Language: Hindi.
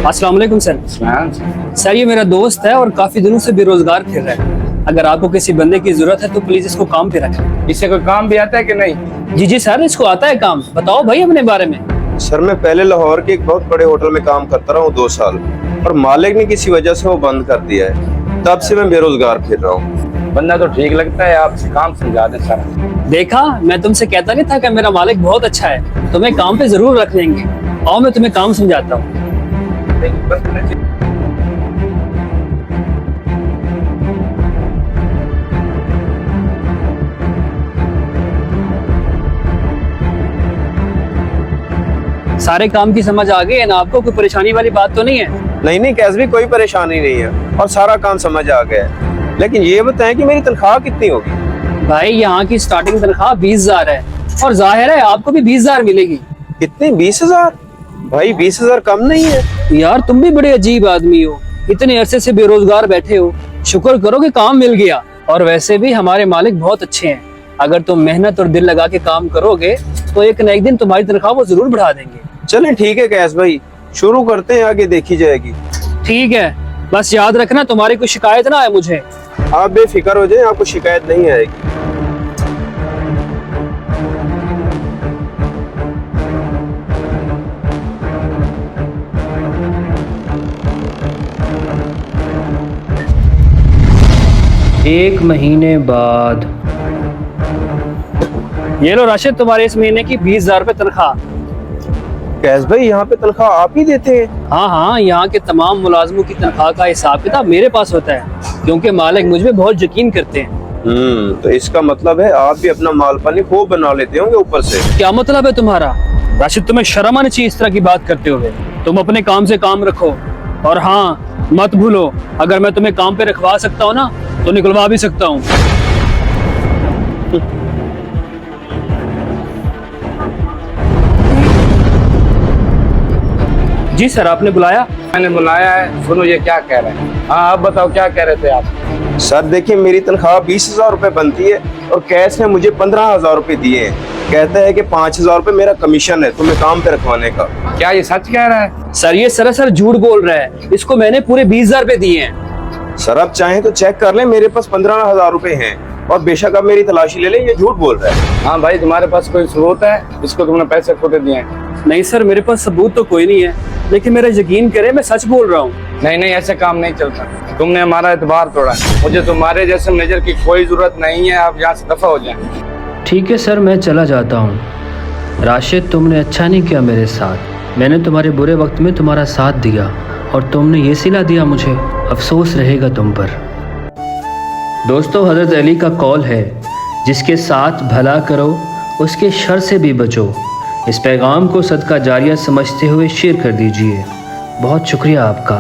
अस्सलाम वालेकुम सर। सर ये मेरा दोस्त है और काफी दिनों से बेरोजगार फिर रहा है। अगर आपको किसी बंदे की जरूरत है तो प्लीज इसको काम पे रखें। इससे कोई काम भी आता है कि नहीं? जी सर, इसको आता है काम। बताओ भाई अपने बारे में। सर मैं पहले लाहौर के एक बहुत बड़े होटल में काम करता रहा हूँ 2 साल, और मालिक ने किसी वजह से वो बंद कर दिया है। तब से मैं बेरोजगार फिर रहा हूँ। बंदा तो ठीक लगता है, आप काम समझा दें सर। देखा, मैं तुमसे कहता नहीं था कि मेरा मालिक बहुत अच्छा है, तुम्हें काम पे जरूर रख लेंगे। आओ मैं तुम्हें काम समझाता हूँ। सारे काम की समझ आ गई है ना आपको? कोई परेशानी वाली बात तो नहीं है? नहीं कैसे भी कोई परेशानी नहीं है और सारा काम समझ आ गया है। लेकिन ये बताएं कि मेरी तनख्वाह कितनी होगी? भाई यहाँ की स्टार्टिंग तनख्वाह 20,000 है और जाहिर है आपको भी 20,000 मिलेगी। कितनी? 20,000? भाई 20,000 कम नहीं है यार, तुम भी बड़े अजीब आदमी हो, इतने अरसे से बेरोजगार बैठे हो। शुक्र करो कि काम मिल गया। और वैसे भी हमारे मालिक बहुत अच्छे हैं, अगर तुम मेहनत और दिल लगा के काम करोगे तो एक न एक दिन तुम्हारी तनख्वाह वो जरूर बढ़ा देंगे। चलें ठीक है कैस भाई, शुरू करते हैं, आगे देखी जाएगी। ठीक है, बस याद रखना तुम्हारी कोई शिकायत ना आए मुझे। आप बेफिक्र हो जाएं, आपको शिकायत नहीं आएगी। एक महीने बाद ये लो राशिद, तुम्हारे इस महीने की 20,000 रुपए तनख्वाह। कैस भाई यहाँ पे तनख्वाह आप ही देते हैं? हाँ, यहाँ के तमाम मुलाजमों की तनख्वाह का हिसाब किताब मेरे पास होता है, क्योंकि मालिक मुझ में बहुत यकीन करते हैं। तो इसका मतलब है आप भी अपना माल पानी खूब बना लेते होंगे ऊपर से। क्या मतलब है तुम्हारा? राशिद, तुम्हें शर्म आनी चाहिए इस तरह की बात करते हुए। तुम अपने काम से काम रखो, और हाँ मत भूलो, अगर मैं तुम्हें काम पे रखवा सकता हूँ ना तो निकलवा भी सकता हूँ। जी सर, आपने बुलाया? मैंने बुलाया है। सुनो ये क्या कह रहे हैं। हाँ आप बताओ क्या कह रहे थे आप? सर देखिए, मेरी तनख्वाह 20,000 रुपए बनती है और कैश ने मुझे 15,000 रुपए दिए हैं। कहता है कि 5,000 रुपए मेरा कमीशन है तुम्हें काम पे रखवाने का। क्या ये सच कह रहा है? सर ये सरासर झूठ बोल रहा है, इसको मैंने पूरे 20,000 रुपए दिए हैं। सर आप चाहें तो चेक कर लें, मेरे पास 15,000 रुपए हैं, और बेशक आप मेरी तलाशी ले लें, ये झूठ बोल रहा है। हाँ भाई, तुम्हारे पास कोई सबूत है इसको तुमने पैसे खोटे दिए हैं? नहीं सर, मेरे पास सबूत तो कोई नहीं है, लेकिन मेरा यकीन करे मैं सच बोल रहा हूँ। नहीं ऐसे काम नहीं चलता। तुमने हमारा एतबार तोड़ा। मुझे तुम्हारे जैसे मैनेजर की कोई जरूरत नहीं है, आप यहाँ से दफा हो जाएं। ठीक है सर, मैं चला जाता हूँ। राशिद, तुमने अच्छा नहीं किया मेरे साथ। मैंने तुम्हारे बुरे वक्त में तुम्हारा साथ दिया और तुमने ये सिला दिया मुझे। अफसोस रहेगा तुम पर। दोस्तों, हज़रत अली का कौल है, जिसके साथ भला करो उसके शर से भी बचो। इस पैगाम को सदका जारिया समझते हुए शेयर कर दीजिए। बहुत शुक्रिया आपका।